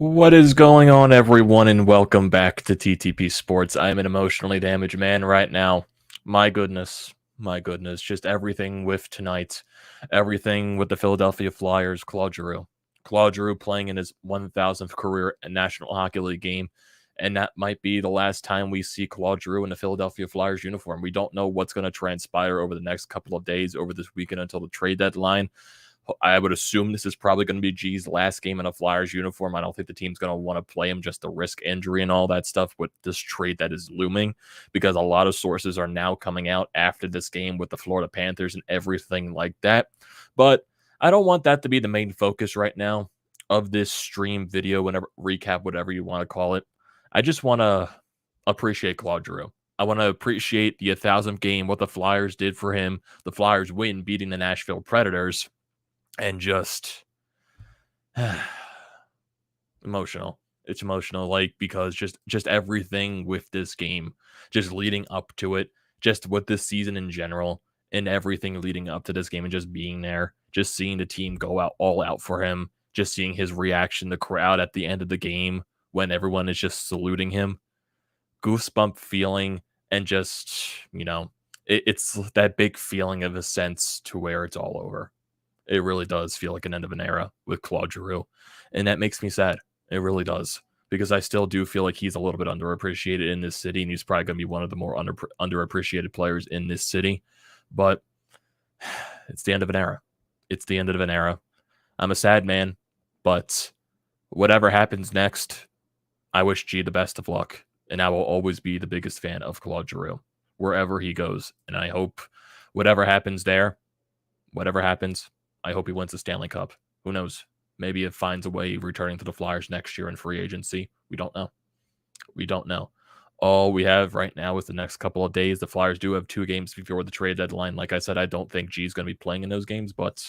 What is going on, everyone, and welcome back to TTP Sports. I'm an emotionally damaged man right now. My goodness, just everything with tonight, everything with the Philadelphia Flyers, Claude Giroux. Claude Giroux playing in his 1000th career National Hockey League game, and that might be the last time we see Claude Giroux in the Philadelphia Flyers uniform. We don't know what's going to transpire over the next couple of days, over this weekend until the trade deadline. I would assume this is probably going to be G's last game in a Flyers uniform. I don't think the team's going to want to play him just to risk injury and all that stuff with this trade that is looming, because a lot of sources are now coming out after this game with the Florida Panthers and everything like that. But I don't want that to be the main focus right now of this stream video, whenever recap, whatever you want to call it. I just want to appreciate Claude Giroux. I want to appreciate the 1000th game, what the Flyers did for him, the Flyers win, beating the Nashville Predators, and just emotional. It's emotional, like, because just everything with this game, just leading up to it, just with this season in general, and everything leading up to this game, and just being there, just seeing the team go out all out for him, just seeing his reaction, the crowd at the end of the game when everyone is just saluting him, goosebump feeling, and just, it's that big feeling of a sense to where it's all over. It really does feel like an end of an era with Claude Giroux, and that makes me sad. It really does, because I still do feel like he's a little bit underappreciated in this city, and he's probably going to be one of the more underappreciated players in this city. But it's the end of an era. It's the end of an era. I'm a sad man, but whatever happens next, I wish G the best of luck, and I will always be the biggest fan of Claude Giroux wherever he goes. And I hope whatever happens there, whatever happens, I hope he wins the Stanley Cup. Who knows? Maybe it finds a way returning to the Flyers next year in free agency. We don't know. We don't know. All we have right now is the next couple of days. The Flyers do have 2 games before the trade deadline. Like I said, I don't think G's going to be playing in those games, but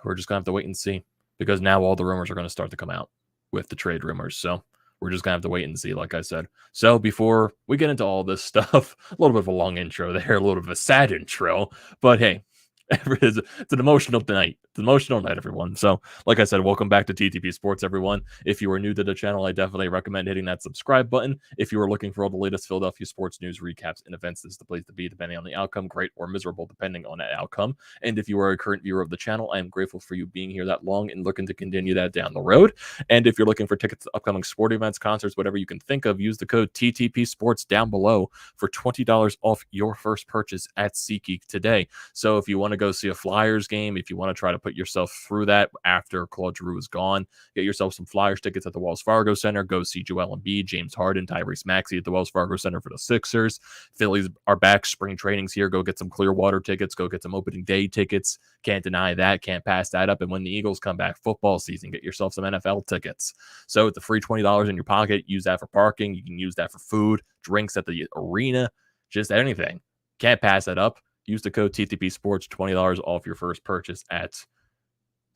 we're just going to have to wait and see, because now all the rumors are going to start to come out with the trade rumors. So we're just going to have to wait and see, like I said. So before we get into all this stuff, a little bit of a long intro there, a little bit of a sad intro, but hey, it's an emotional night. It's an emotional night, everyone. So, like I said, welcome back to TTP Sports, everyone. If you are new to the channel, I definitely recommend hitting that subscribe button. If you are looking for all the latest Philadelphia sports news, recaps, and events, this is the place to be, depending on the outcome, great or miserable, depending on that outcome. And if you are a current viewer of the channel, I am grateful for you being here that long and looking to continue that down the road. And if you're looking for tickets to upcoming sport events, concerts, whatever you can think of, use the code TTP Sports down below for $20 off your first purchase at SeatGeek today. So if you want to go see a Flyers game, if you want to try to put yourself through that after Claude Giroux is gone, get yourself some Flyers tickets at the Wells Fargo Center. Go see Joel Embiid, James Harden, Tyrese Maxey at the Wells Fargo Center for the Sixers. Phillies are back. Spring training's here. Go get some Clearwater tickets. Go get some opening day tickets. Can't deny that. Can't pass that up. And when the Eagles come back, football season, get yourself some NFL tickets. So it's a free $20 in your pocket. Use that for parking. You can use that for food, drinks at the arena, just anything. Can't pass that up. Use the code TTP Sports, $20 off your first purchase at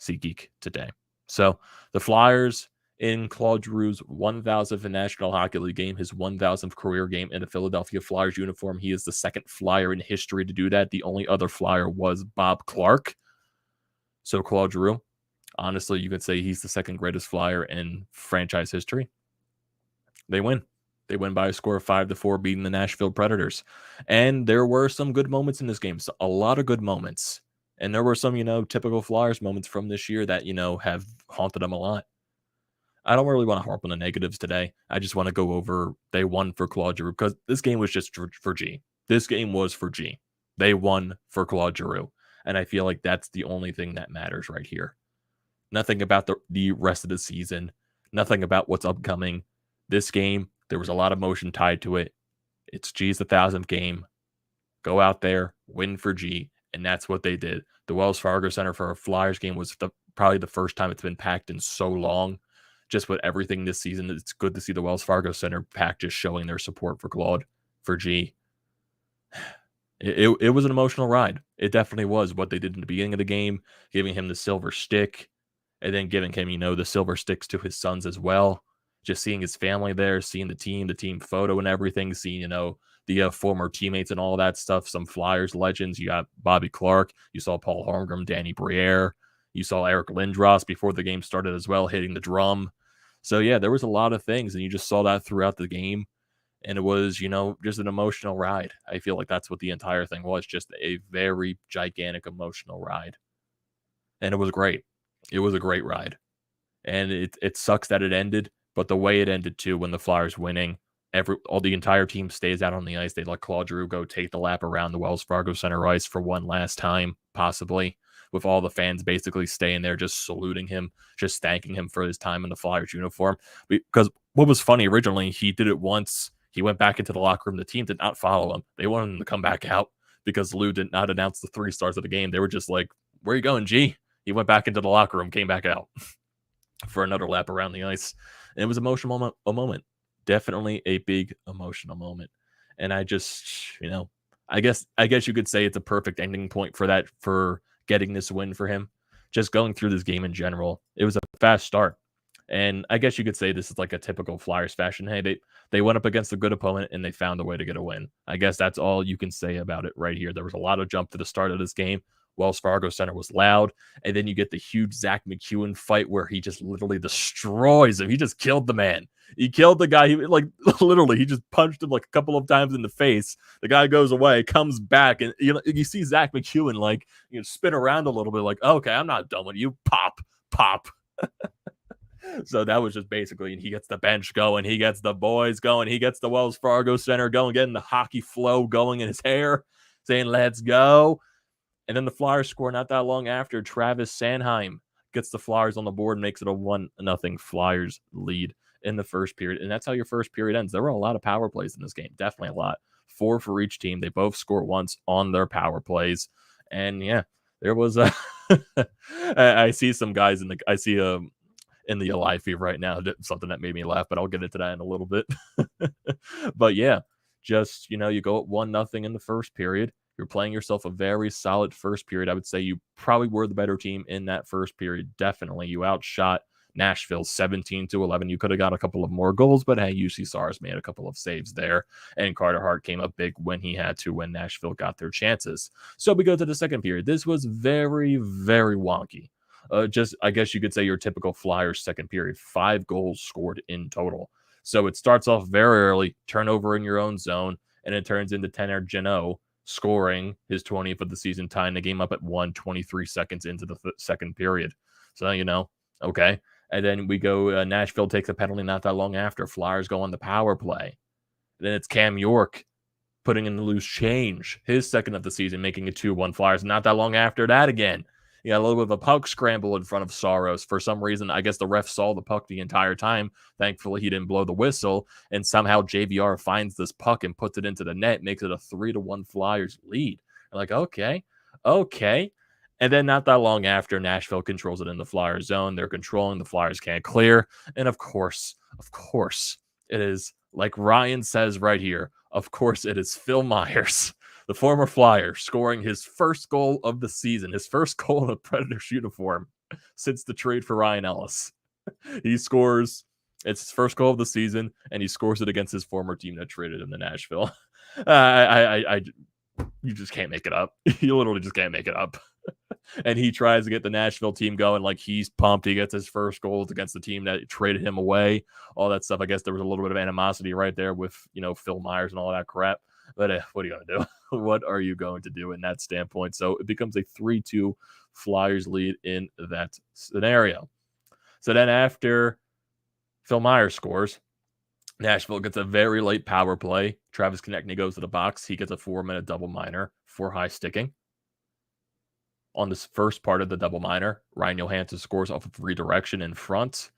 SeatGeek today. So the Flyers, in Claude Giroux's 1000th National Hockey League game, his 1000th career game in a Philadelphia Flyers uniform. He is the second Flyer in history to do that. The only other Flyer was Bob Clarke. So Claude Giroux, honestly, you could say he's the second greatest Flyer in franchise history. They win. They win by a score of 5-4, beating the Nashville Predators. And there were some good moments in this game. So a lot of good moments. And there were some, typical Flyers moments from this year that, have haunted them a lot. I don't really want to harp on the negatives today. I just want to go over they won for Claude Giroux, because this game was just for G. This game was for G. They won for Claude Giroux. And I feel like that's the only thing that matters right here. Nothing about the rest of the season. Nothing about what's upcoming. This game, there was a lot of emotion tied to it. It's G's 1000th game. Go out there, win for G, and that's what they did. The Wells Fargo Center for a Flyers game was probably the first time it's been packed in so long. Just with everything this season, it's good to see the Wells Fargo Center packed, just showing their support for Claude, for G. It was an emotional ride. It definitely was. What they did in the beginning of the game, giving him the silver stick, and then giving him, the silver sticks to his sons as well. Just seeing his family there, seeing the team photo and everything, seeing, the former teammates and all that stuff, some Flyers legends. You got Bobby Clarke. You saw Paul Holmgren, Danny Briere. You saw Eric Lindros before the game started as well, hitting the drum. So yeah, there was a lot of things, and you just saw that throughout the game. And it was, just an emotional ride. I feel like that's what the entire thing was, just a very gigantic emotional ride. And it was great. It was a great ride. And it sucks that it ended, but the way it ended too, when the Flyers winning, the entire team stays out on the ice. They let Claude Giroux go take the lap around the Wells Fargo Center ice for one last time, possibly, with all the fans basically staying there, just saluting him, just thanking him for his time in the Flyers uniform. Because what was funny originally, he did it once. He went back into the locker room. The team did not follow him. They wanted him to come back out because Lou did not announce the 3 stars of the game. They were just like, "Where are you going, G?" He went back into the locker room, came back out for another lap around the ice. And it was emotional a moment. Definitely a big emotional moment. And I just, I guess you could say it's a perfect ending point for getting this win for him. Just going through this game in general. It was a fast start. And I guess you could say this is like a typical Flyers fashion. Hey, they went up against a good opponent and they found a way to get a win. I guess that's all you can say about it right here. There was a lot of jump to the start of this game. Wells Fargo Center was loud. And then you get the huge Zach McEwen fight where he just literally destroys him. He just killed the man. He killed the guy. He literally, he just punched him like a couple of times in the face. The guy goes away, comes back, and you see Zach McEwen spin around a little bit, like, okay, I'm not done with you. Pop, pop. So that was just basically, and he gets the bench going, he gets the boys going, he gets the Wells Fargo Center going, getting the hockey flow going in his hair, saying, "Let's go." And then the Flyers score not that long after. Travis Sanheim gets the Flyers on the board and makes it a 1-0 Flyers lead in the first period. And that's how your first period ends. There were a lot of power plays in this game. Definitely a lot. 4 for each team. They both score once on their power plays. And yeah, there was a I see some guys in the live feed right now, something that made me laugh, but I'll get into that in a little bit. But yeah, just, you go at 1-0 in the first period. You're playing yourself a very solid first period. I would say you probably were the better team in that first period. Definitely. You outshot Nashville 17-11. You could have got a couple of more goals, but hey, UC Sars made a couple of saves there. And Carter Hart came up big when he had to, when Nashville got their chances. So we go to the second period. This was very, very wonky. I guess you could say your typical Flyers second period. 5 goals scored in total. So it starts off very early, turnover in your own zone, and it turns into Tanner Jeannot scoring his 20th of the season, tying the game up at 1:23 seconds into the second period. So, okay. And then we go, Nashville takes a penalty not that long after. Flyers go on the power play. Then it's Cam York putting in the loose change, his second of the season, making it 2-1 Flyers. Not that long after that again. You got a little bit of a puck scramble in front of Saros. For some reason, I guess the ref saw the puck the entire time. Thankfully, he didn't blow the whistle. And somehow JVR finds this puck and puts it into the net, makes it a 3-1 Flyers lead. I'm like, okay. And then not that long after, Nashville controls it in the Flyers zone. They're controlling. The Flyers can't clear. And of course, it is, like Ryan says right here, of course, it is Phil Myers, the former Flyer, scoring his first goal of the season, his first goal in a Predators uniform since the trade for Ryan Ellis. He scores, it's his first goal of the season, and he scores it against his former team that traded him to Nashville. You just can't make it up. You literally just can't make it up. And he tries to get the Nashville team going, like he's pumped. He gets his first goals against the team that traded him away, all that stuff. I guess there was a little bit of animosity right there with, Phil Myers and all that crap. But what are you going to do? What are you going to do in that standpoint? So it becomes a 3-2 Flyers lead in that scenario. So then after Phil Myers scores, Nashville gets a very late power play. Travis Konechny goes to the box. He gets a 4-minute double minor for high sticking. On this first part of the double minor, Ryan Johansson scores off of redirection in front,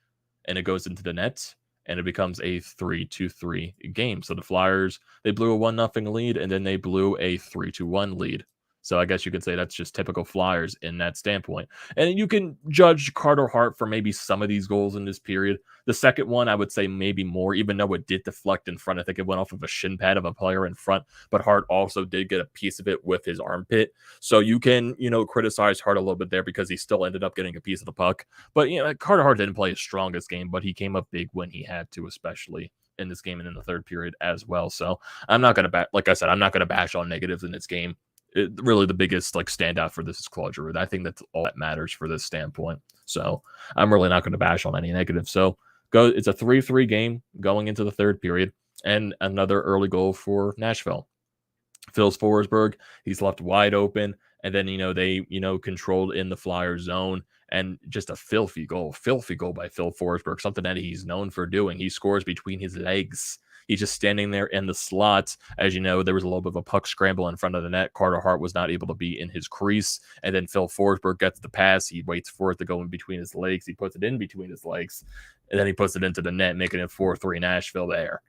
and it goes into the net, and it becomes a 3-2-3 game. So the Flyers, they blew a 1-0 lead, and then they blew a 3-1 lead. So I guess you could say that's just typical Flyers in that standpoint. And you can judge Carter Hart for maybe some of these goals in this period. The second one, I would say maybe more, even though it did deflect in front. I think it went off of a shin pad of a player in front, but Hart also did get a piece of it with his armpit. So you can, criticize Hart a little bit there because he still ended up getting a piece of the puck. But, Carter Hart didn't play his strongest game, but he came up big when he had to, especially in this game and in the third period as well. So I'm not going to, like I said, I'm not going to bash on negatives in this game. Really the biggest standout for this is Claude Giroux. I think that's all that matters for this standpoint. So I'm really not going to bash on any negative. So It's a 3-3 game going into the third period, and another early goal for Nashville. Phil's Forsberg, he's left wide open, and then they controlled in the Flyer zone, and just a filthy goal by Phil Forsberg, something that he's known for doing. He scores between his legs. He's just standing there in the slots. As you know, there was a little bit of a puck scramble in front of the net. Carter Hart was not able to be in his crease, and then Phil Forsberg gets the pass. He waits for it to go in between his legs. He puts it in between his legs, and then he puts it into the net, making it 4-3 Nashville there.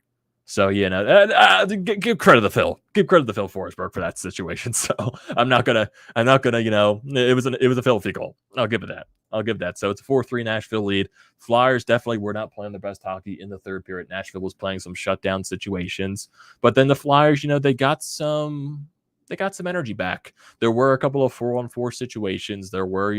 So give credit to Phil. Give credit to Phil Forsberg for that situation. So I'm not gonna. It was a filthy goal. I'll give it that. So it's a 4-3 Nashville lead. Flyers definitely were not playing their best hockey in the third period. Nashville was playing some shutdown situations, but then the Flyers, they got some energy back. There were a couple of 4-on-4 situations. There were,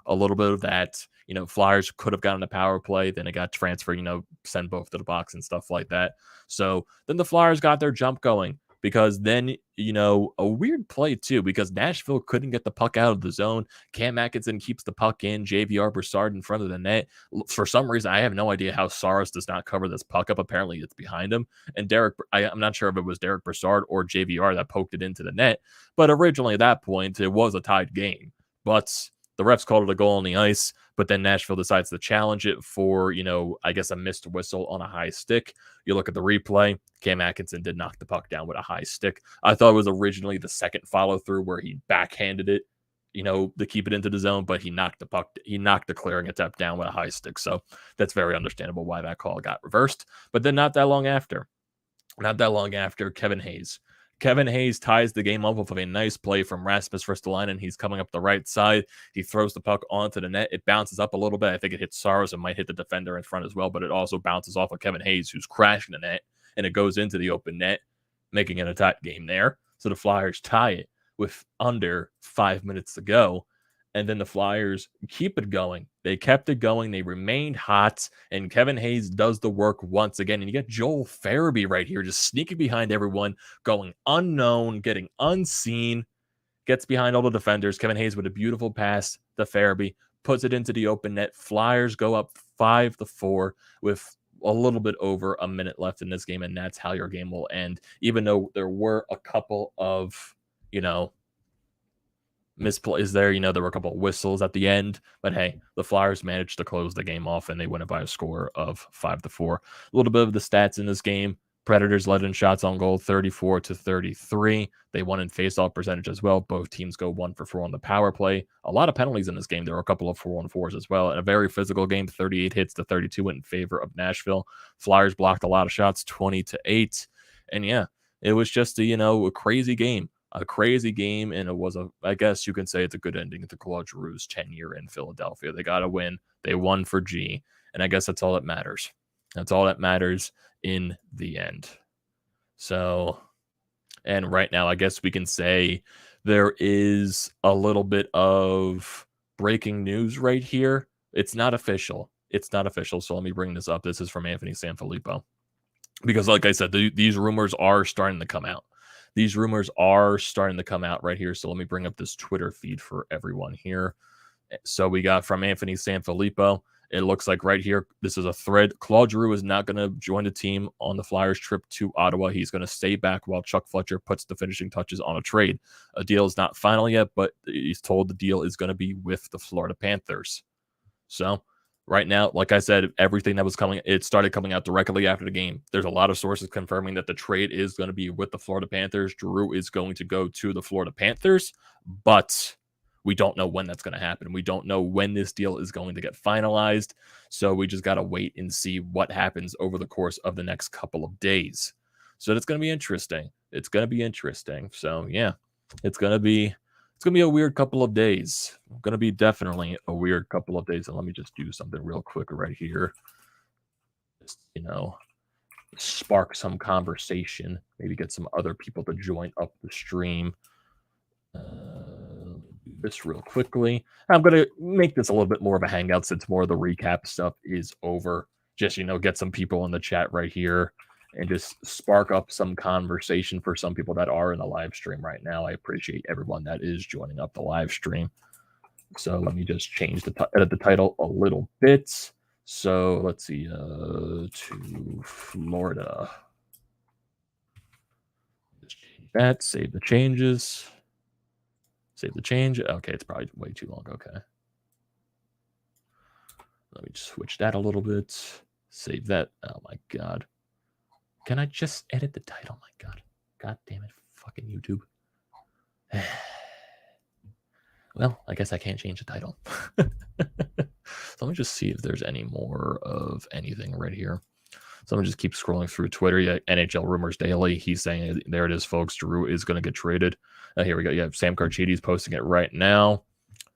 a little bit of that. Flyers could have gotten a power play, then it got transferred, send both to the box and stuff like that. So then the Flyers got their jump going, because then, a weird play too, because Nashville couldn't get the puck out of the zone. Cam Atkinson keeps the puck in, JVR Brassard in front of the net. For some reason, I have no idea how Saros does not cover this puck up. Apparently it's behind him. And I'm not sure if it was Derek Brassard or JVR that poked it into the net, but originally at that point, it was a tied game. But the refs called it a goal on the ice, but then Nashville decides to challenge it for, I guess a missed whistle on a high stick. You look at the replay, Cam Atkinson did knock the puck down with a high stick. I thought it was originally the second follow-through where he backhanded it, to keep it into the zone, but he knocked the clearing attempt down with a high stick. So that's very understandable why that call got reversed. But then not that long after, Kevin Hayes ties the game up with a nice play from Rasmus Ristolainen. He's coming up the right side. He throws the puck onto the net. It bounces up a little bit. I think it hits Saros and might hit the defender in front as well, but it also bounces off of Kevin Hayes, who's crashing the net, and it goes into the open net, making it a tight game there. So the Flyers tie it with under 5 minutes to go. And then the Flyers keep it going. They kept it going. They remained hot. And Kevin Hayes does the work once again. And you get Joel Farabee right here, just sneaking behind everyone, going unknown, getting unseen, gets behind all the defenders. Kevin Hayes with a beautiful pass to Farabee, puts it into the open net. Flyers go up 5-4 with a little bit over a minute left in this game. And that's how your game will end. Even though there were a couple of, misplays there. There were a couple of whistles at the end, but hey, the Flyers managed to close the game off, and they win it by a score of 5-4. A little bit of the stats in this game. Predators led in shots on goal 34-33. They won in faceoff percentage as well. Both teams go 1-for-4 on the power play. A lot of penalties in this game. There were a couple of 4-on-4s as well. And a very physical game, 38 hits to 32 in favor of Nashville. Flyers blocked a lot of shots, 20-8. And yeah, it was just a crazy game. And it was I guess you can say it's a good ending to Claude Giroux's tenure in Philadelphia. They got a win. They won for G, and I guess that's all that matters. That's all that matters in the end. So, and right now, I guess we can say there is a little bit of breaking news right here. It's not official. So let me bring this up. This is from Anthony Sanfilippo. Because like I said, these rumors are starting to come out. Right here. So let me bring up this Twitter feed for everyone here. So we got from Anthony Sanfilippo. It looks like right here, this is a thread. Claude Giroux is not going to join the team on the Flyers trip to Ottawa. He's going to stay back while Chuck Fletcher puts the finishing touches on a trade. A deal is not final yet, but he's told the deal is going to be with the Florida Panthers. So right now, like I said, everything that was coming, it started coming out directly after the game. There's a lot of sources confirming that the trade is going to be with the Florida Panthers. Giroux is going to go to the Florida Panthers, but we don't know when that's going to happen. We don't know when this deal is going to get finalized. So we just got to wait and see what happens over the course of the next couple of days. So it's going to be interesting. So yeah, it's going to be a weird couple of days. Going to be definitely a weird couple of days. And let me just do something real quick right here. Just, spark some conversation. Maybe get some other people to join up the stream. This real quickly. I'm going to make this a little bit more of a hangout since more of the recap stuff is over. Just, get some people in the chat right here and just spark up some conversation for some people that are in the live stream right now. I appreciate everyone that is joining up the live stream. So let me just change edit the title a little bit. So let's see, to Florida. That, save the changes. Save the change. Okay, it's probably way too long. Okay. Let me just switch that a little bit. Save that. Oh my god. Can I just edit the title? Oh my god. God damn it. Fucking YouTube. Well, I guess I can't change the title. So let me just see if there's any more of anything right here. So I'm just keep scrolling through Twitter. Yeah, NHL Rumors Daily. He's saying, there it is, folks. Giroux is going to get traded. Here we go. Yeah, Sam Carchidi's posting it right now.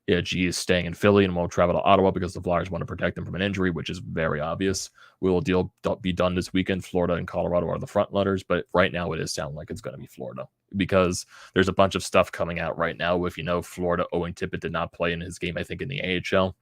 Yeah, G is staying in Philly and won't travel to Ottawa because the Flyers want to protect him from an injury, which is very obvious. Will a deal be done this weekend? Florida and Colorado are the front runners, but right now it is sounding like it's going to be Florida because there's a bunch of stuff coming out right now with, Florida. Owen Tippett did not play in his game, I think, in the AHL.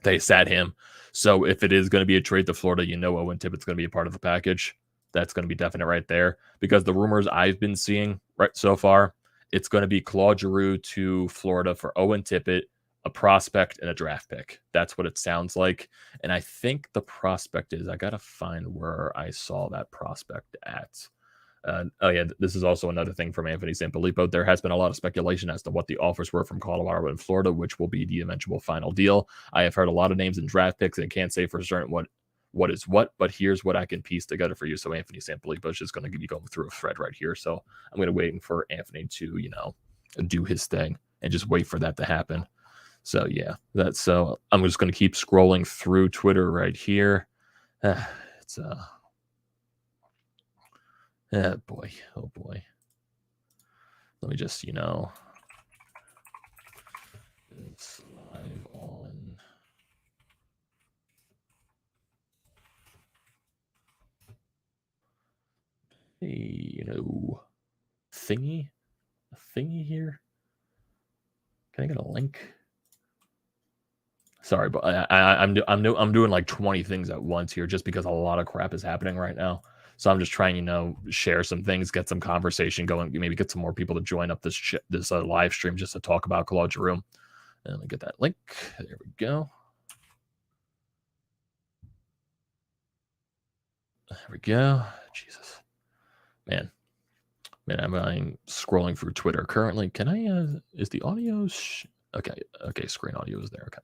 They sat him. So if it is going to be a trade to Florida, Owen Tippett's going to be a part of the package. That's going to be definite right there because the rumors I've been seeing right so far, it's going to be Claude Giroux to Florida for Owen Tippett, a prospect, and a draft pick. That's what it sounds like. And I think the prospect is, I got to find where I saw that prospect at. Oh, yeah, this is also another thing from Anthony Sanfilippo. There has been a lot of speculation as to what the offers were from Colorado and Florida, which will be the eventual final deal. I have heard a lot of names in draft picks and can't say for certain what is what, but here's what I can piece together for you. So Anthony Sanfilippo is just going to be going through a thread right here. So I'm going to wait for Anthony to, do his thing and just wait for that to happen. So yeah, so I'm just going to keep scrolling through Twitter right here. It's oh boy. Let me just, it's live on. Hey, thingy here. Can I get a link? Sorry, but I'm doing like 20 things at once here just because a lot of crap is happening right now. So I'm just trying, share some things, get some conversation going, maybe get some more people to join up this live stream just to talk about Claude Giroux. And let me get that link. There we go. There we go. Jesus, man, I'm scrolling through Twitter currently. Can I? Is the audio? Okay. Screen audio is there. Okay.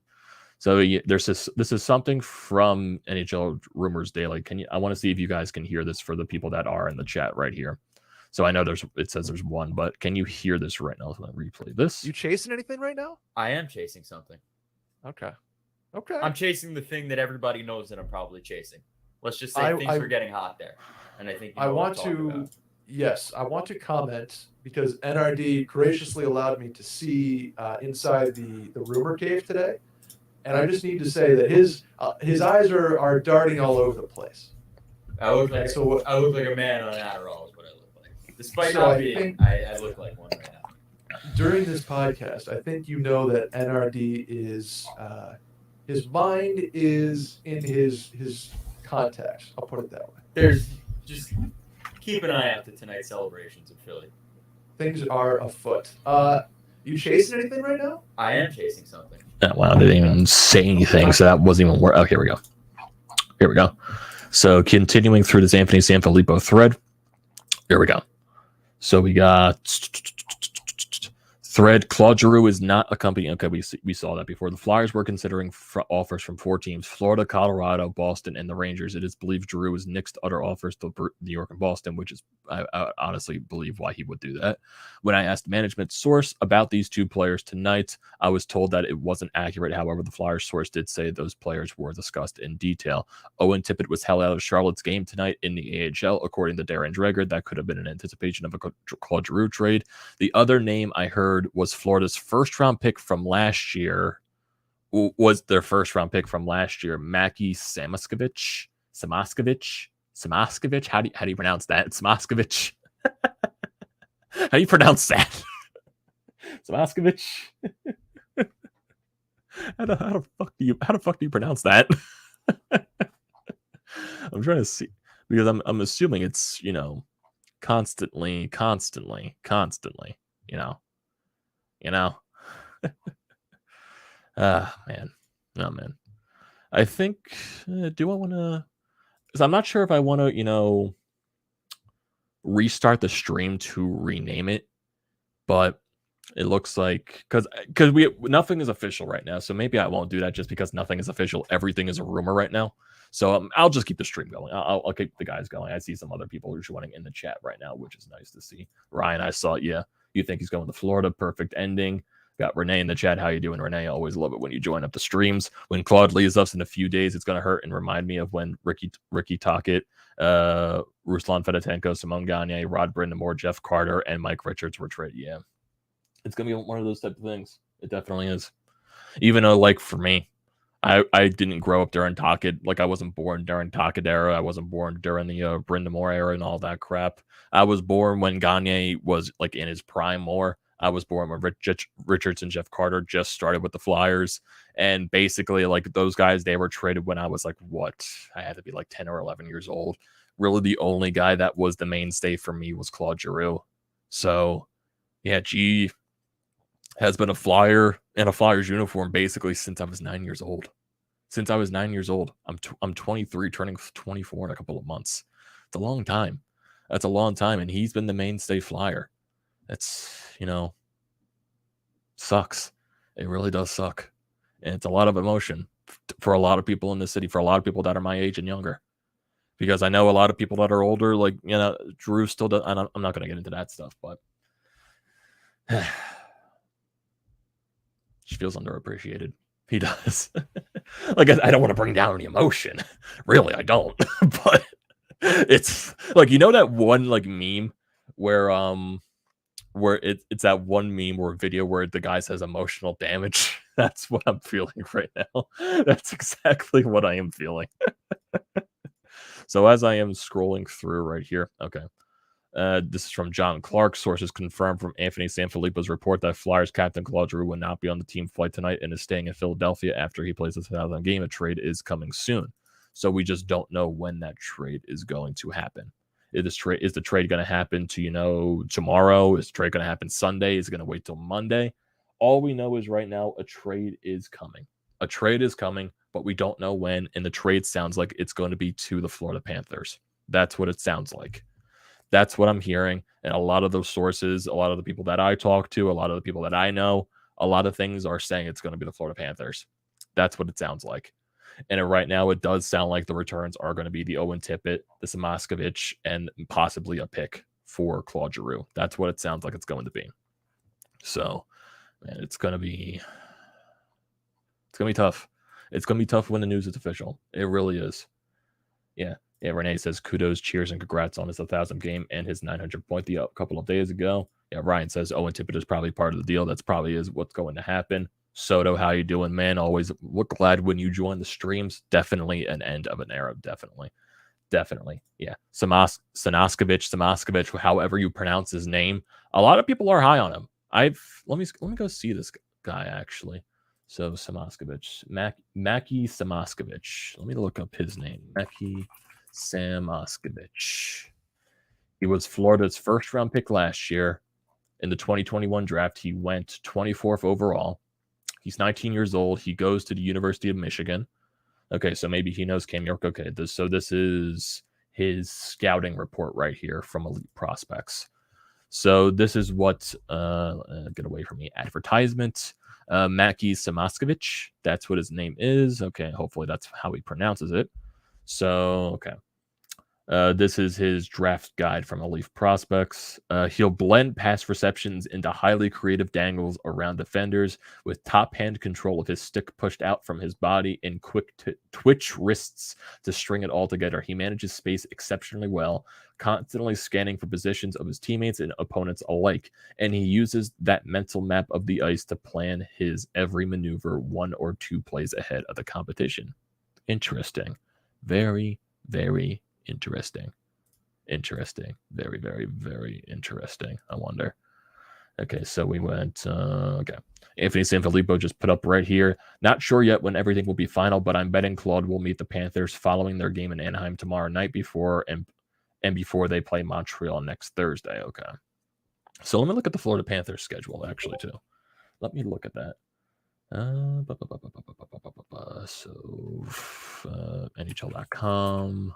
So this is something from NHL Rumors Daily. I want to see if you guys can hear this for the people that are in the chat right here. So I know it says there's one, but can you hear this right now? So I'm going to replay this. You chasing anything right now? I am chasing something. Okay. I'm chasing the thing that everybody knows that I'm probably chasing. Let's just say things are getting hot there. And I think I want to comment because NRD graciously allowed me to see inside the rumor cave today. And I just need to say that his eyes are darting all over the place. I look like a man on Adderall is what I look like. Despite not being, I look like one right now. During this podcast, I think that NRD is his mind is in his contacts. I'll put it that way. There's just keep an eye out to tonight's celebrations in Philly. Things are afoot. You chasing anything right now? I am chasing something. Oh, wow, they didn't even say anything, so that wasn't even work. Oh, here we go. So continuing through this Anthony Sanfilippo thread. Here we go. So we got thread. Claude Giroux is not a company. Okay, we saw that before. The Flyers were considering offers from 4 teams: Florida, Colorado, Boston, and the Rangers. It is believed Giroux is nixed other offers to New York and Boston, which is I honestly believe why he would do that. When I asked management source about these 2 players tonight, I was told that it wasn't accurate. However, the Flyers source did say those players were discussed in detail. Owen Tippett was held out of Charlotte's game tonight in the AHL, according to Darren Dreger. That could have been an anticipation of a Claude Giroux trade. The other name I heard was Florida's first-round pick from last year. Was their first-round pick from last year, Mackie Samoskevich? How do you pronounce that? Samoskevich. How do you pronounce that? Samoskevich. How the fuck do you pronounce that? I'm trying to see because I'm assuming it's constantly. Man. Oh man. I think, do I want to? Because I'm not sure if I want to, restart the stream to rename it, but it looks like because we nothing is official right now, so maybe I won't do that just because nothing is official. Everything is a rumor right now, so I'll just keep the stream going. I'll keep the guys going. I see some other people who's joining in the chat right now, which is nice to see. Ryan, I saw it. Yeah, you think he's going to Florida? Perfect ending. Got Renee in the chat. How you doing, Renee? Always love it when you join up the streams. When Claude leaves us in a few days, it's gonna hurt and remind me of when Ricky Tocchet, Ruslan Fedotenko, Simone Gagne, Rod Brindamore, Jeff Carter, and Mike Richards were traded. Yeah, it's gonna be one of those type of things. It definitely is. Even though, like for me, I didn't grow up during Tocchet. Like I wasn't born during Tocchet era. I wasn't born during the Brindamore era and all that crap. I was born when Gagne was like in his prime more. I was born when Richards and Jeff Carter just started with the Flyers. And basically, like those guys, they were traded when I was like, what? I had to be like 10 or 11 years old. Really, the only guy that was the mainstay for me was Claude Giroux. So, yeah, G has been a Flyer in a Flyers uniform basically since I was 9 years old. Since I was 9 years old. I'm 23, turning 24 in a couple of months. It's a long time. That's a long time, and he's been the mainstay Flyer. That's, sucks. It really does suck. And it's a lot of emotion for a lot of people in the city, for a lot of people that are my age and younger. Because I know a lot of people that are older, like, Drew still does. I'm not going to get into that stuff, but she feels underappreciated. He does. Like, I don't want to bring down any emotion. Really, I don't. But it's like, that one like meme where it's that one meme or video where the guy says emotional damage. That's what I'm feeling right now. That's exactly what I am feeling. So as I am scrolling through right here, okay. This is from John Clark. Sources confirmed from Anthony Sanfilippo's report that Flyers captain Claude Giroux will not be on the team flight tonight and is staying in Philadelphia after he plays the 2000 game. A trade is coming soon. So we just don't know when that trade is going to happen. Is the trade going to happen to, tomorrow? Is the trade going to happen Sunday? Is it going to wait till Monday? All we know is right now a trade is coming. A trade is coming, but we don't know when. And the trade sounds like it's going to be to the Florida Panthers. That's what it sounds like. That's what I'm hearing. And a lot of those sources, a lot of the people that I talk to, a lot of the people that I know, a lot of things are saying it's going to be the Florida Panthers. That's what it sounds like. And right now, it does sound like the returns are going to be the Owen Tippett, the Samoskevich, and possibly a pick for Claude Giroux. That's what it sounds like it's going to be. So, man, it's going to be tough. It's going to be tough when the news is official. It really is. Yeah. Yeah, Renee says kudos, cheers, and congrats on his 1,000th game and his 900 point a couple of days ago. Yeah, Ryan says Owen Tippett is probably part of the deal. That's probably is what's going to happen. Soto, how you doing, man? Always look glad when you join the streams. Definitely an end of an era. Definitely. Yeah. Samoskevich, however you pronounce his name. A lot of people are high on him. Let me go see this guy actually. So Samoskevich, Mackie Samoskevich. Let me look up his name. Mackie Samoskevich. He was Florida's first round pick last year. In the 2021 draft, he went 24th overall. He's 19 years old. He goes to the University of Michigan. Okay, so maybe he knows Cam York. Okay, this is his scouting report right here from Elite Prospects. So this is what, get away from me, advertisement. Mackie Samoskevich, that's what his name is. Okay, hopefully that's how he pronounces it. So, okay. This is his draft guide from Elite Prospects. He'll blend pass receptions into highly creative dangles around defenders with top hand control of his stick pushed out from his body and quick twitch wrists to string it all together. He manages space exceptionally well, constantly scanning for positions of his teammates and opponents alike, and he uses that mental map of the ice to plan his every maneuver 1 or 2 plays ahead of the competition. Interesting. Very, very interesting. Very, very, very interesting. I wonder. Okay, so we went, okay. Anthony Sanfilippo just put up right here. Not sure yet when everything will be final, but I'm betting Claude will meet the Panthers following their game in Anaheim tomorrow night before they play Montreal next Thursday. Okay. So let me look at the Florida Panthers schedule, actually, too. Let me look at that. So NHL.com.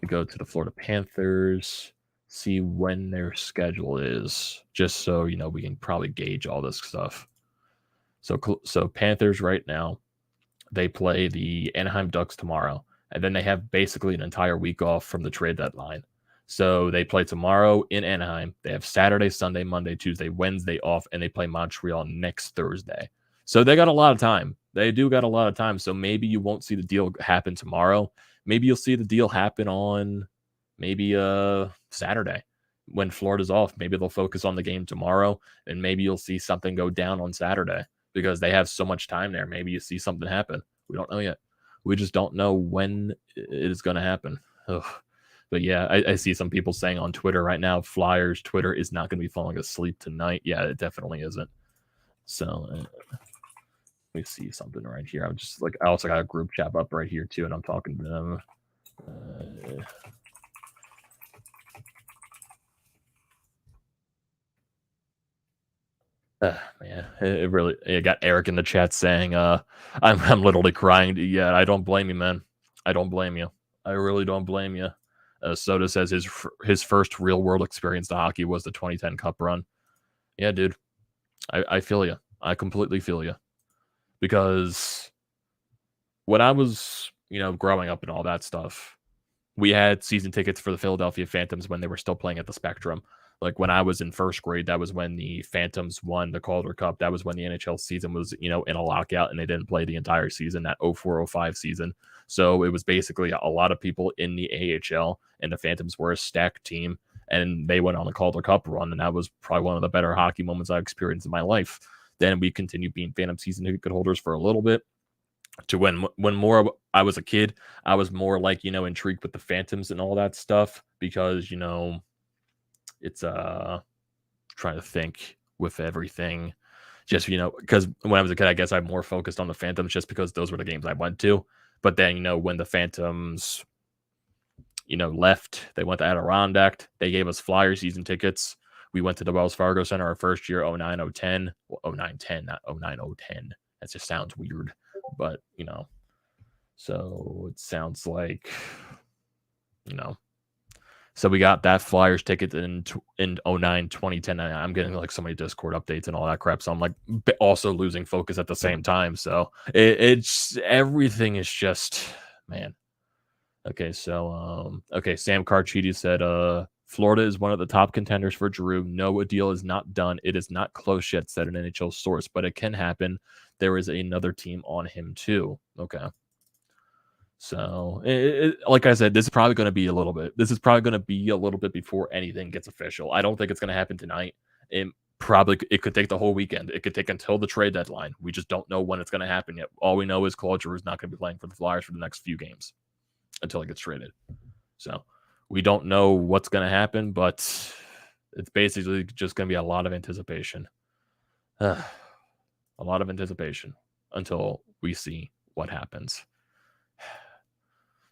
We go to the Florida Panthers, see when their schedule is, just so we can probably gauge all this stuff. So Panthers right now, they play the Anaheim Ducks tomorrow, and then they have basically an entire week off from the trade deadline. So they play tomorrow in Anaheim. They have Saturday, Sunday, Monday, Tuesday, Wednesday off, and they play Montreal next Thursday. So they got a lot of time. They do got a lot of time. So maybe you won't see the deal happen tomorrow. Maybe you'll see the deal happen on maybe Saturday when Florida's off. Maybe they'll focus on the game tomorrow, and maybe you'll see something go down on Saturday because they have so much time there. Maybe you see something happen. We don't know yet. We just don't know when it is going to happen. Ugh. But yeah, I see some people saying on Twitter right now, Flyers Twitter is not going to be falling asleep tonight. Yeah, it definitely isn't. So let me see something right here. I also got a group chat up right here too, and I'm talking to them. Man, it got Eric in the chat saying, I'm literally crying. Yeah, I don't blame you, man. I don't blame you. I really don't blame you. Soda says his first real world experience to hockey was the 2010 Cup run. Yeah, dude, I feel you. I completely feel you. Because when I was, growing up and all that stuff, we had season tickets for the Philadelphia Phantoms when they were still playing at the Spectrum. Like when I was in first grade, that was when the Phantoms won the Calder Cup. That was when the NHL season was, in a lockout and they didn't play the entire season, that 04-05 season. So it was basically a lot of people in the AHL, and the Phantoms were a stacked team, and they went on the Calder Cup run, and that was probably one of the better hockey moments I've experienced in my life. Then we continued being Phantom season ticket holders for a little bit, to when more I was a kid, I was more like, intrigued with the Phantoms and all that stuff because, it's trying to think with everything. Just, because when I was a kid, I guess I'm more focused on the Phantoms just because those were the games I went to. But then, when the Phantoms, left, they went to Adirondack, they gave us Flyer season tickets. We went to the Wells Fargo Center our first year, 09-010. Well, 09-10, not 09-010. That just sounds weird. But, so it sounds like, so we got that Flyers ticket in 09, 2010. I'm getting like so many Discord updates and all that crap. So I'm like also losing focus at the same time. So it's everything is just, man. Okay. So, Sam Carchidi said, Florida is one of the top contenders for Giroux. No, a deal is not done. It is not close yet, said an NHL source, but it can happen. There is another team on him too. Okay. So, like I said, this is probably going to be a little bit. This is probably going to be a little bit before anything gets official. I don't think it's going to happen tonight. It could take the whole weekend. It could take until the trade deadline. We just don't know when it's going to happen yet. All we know is Claude Giroux is not going to be playing for the Flyers for the next few games until he gets traded. So, we don't know what's going to happen, but it's basically just going to be a lot of anticipation. A lot of anticipation until we see what happens.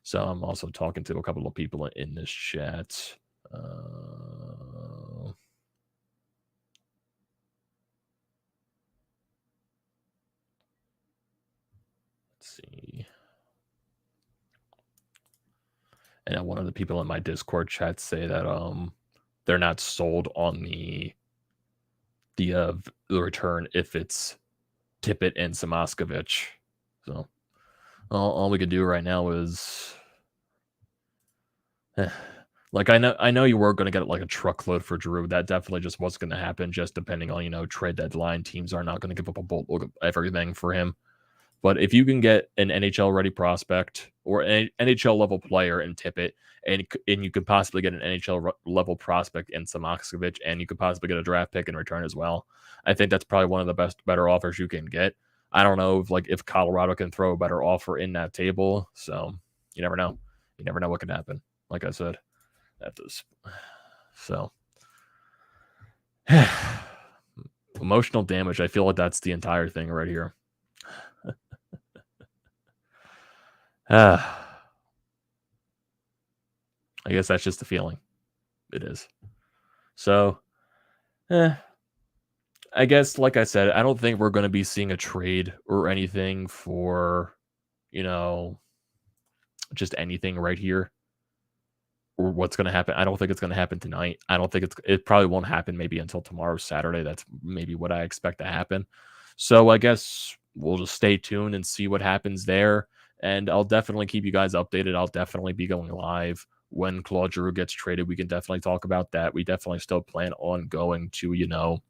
So I'm also talking to a couple of people in this chat. Let's see. And one of the people in my Discord chat say that they're not sold on the return if it's Tippett and Samoskevich. So all we could do right now is like I know you were going to get like a truckload for Giroux. That definitely just wasn't going to happen. Just depending on trade deadline, teams are not going to give up a bolt look of everything for him. But if you can get an NHL ready prospect or an NHL level player in Tippett, and you could possibly get an NHL level prospect in Samoskevich, and you could possibly get a draft pick in return as well, I think that's probably one of the better offers you can get. I don't know if Colorado can throw a better offer in that table. So you never know. You never know what could happen. Like I said, at this. So emotional damage. I feel like that's the entire thing right here. I guess that's just the feeling. It is. So, I guess, like I said, I don't think we're going to be seeing a trade or anything for, you know, just anything right here or what's going to happen. I don't think it's going to happen tonight. I don't think it probably won't happen maybe until tomorrow, Saturday. That's maybe what I expect to happen. So I guess we'll just stay tuned and see what happens there. And I'll definitely keep you guys updated. I'll definitely be going live when Claude Giroux gets traded. We can definitely talk about that. We definitely still plan on going to,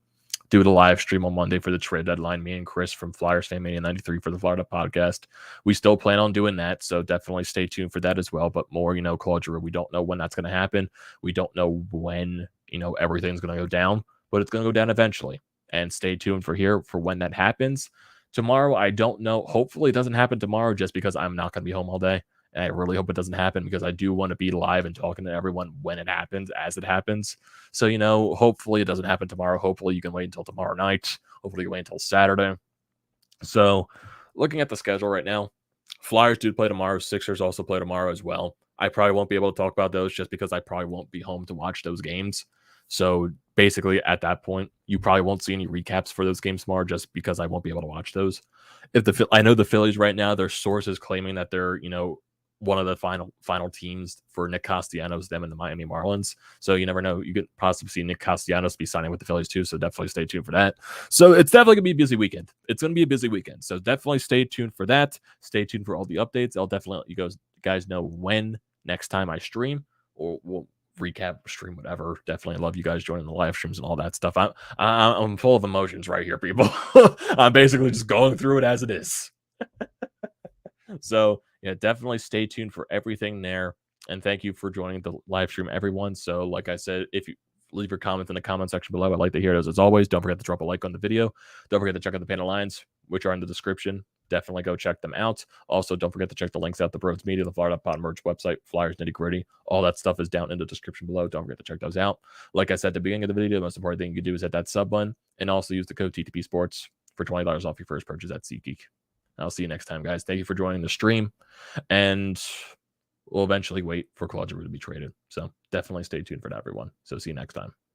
do the live stream on Monday for the trade deadline. Me and Chris from Flyers Fan Mania 93 for the Florida podcast. We still plan on doing that, so definitely stay tuned for that as well. But more, Claude Giroux, we don't know when that's going to happen. We don't know when, everything's going to go down, but it's going to go down eventually. And stay tuned for when that happens. Tomorrow, I don't know. Hopefully, it doesn't happen tomorrow just because I'm not going to be home all day. And I really hope it doesn't happen because I do want to be live and talking to everyone when it happens, as it happens. So, hopefully it doesn't happen tomorrow. Hopefully you can wait until tomorrow night. Hopefully you wait until Saturday. So, looking at the schedule right now, Flyers do play tomorrow. Sixers also play tomorrow as well. I probably won't be able to talk about those just because I probably won't be home to watch those games. So, basically, at that point, you probably won't see any recaps for those games tomorrow just because I won't be able to watch those. I know the Phillies right now, their sources claiming that they're, one of the final teams for Nick Castellanos, them and the Miami Marlins. So you never know. You could possibly see Nick Castellanos be signing with the Phillies too. So definitely stay tuned for that. So it's definitely going to be a busy weekend. It's going to be a busy weekend. So definitely stay tuned for that. Stay tuned for all the updates. I'll definitely let you guys know when next time I stream, or we'll recap, stream, whatever. Definitely love you guys joining the live streams and all that stuff. I'm full of emotions right here, people. I'm basically just going through it as it is. So yeah, definitely stay tuned for everything there. And thank you for joining the live stream, everyone. So like I said, if you leave your comments in the comment section below, I'd like to hear those as always. Don't forget to drop a like on the video. Don't forget to check out the panel lines, which are in the description. Definitely go check them out. Also, don't forget to check the links out, the BrodesMedia, the Florida Pod merch website, Flyers Nitty Gritty. All that stuff is down in the description below. Don't forget to check those out. Like I said at the beginning of the video, the most important thing you can do is hit that sub button and also use the code TTPSPORTS for $20 off your first purchase at SEATGEEK. I'll see you next time, guys. Thank you for joining the stream, and we'll eventually wait for Claude Giroux to be traded. So definitely stay tuned for that, everyone. So see you next time.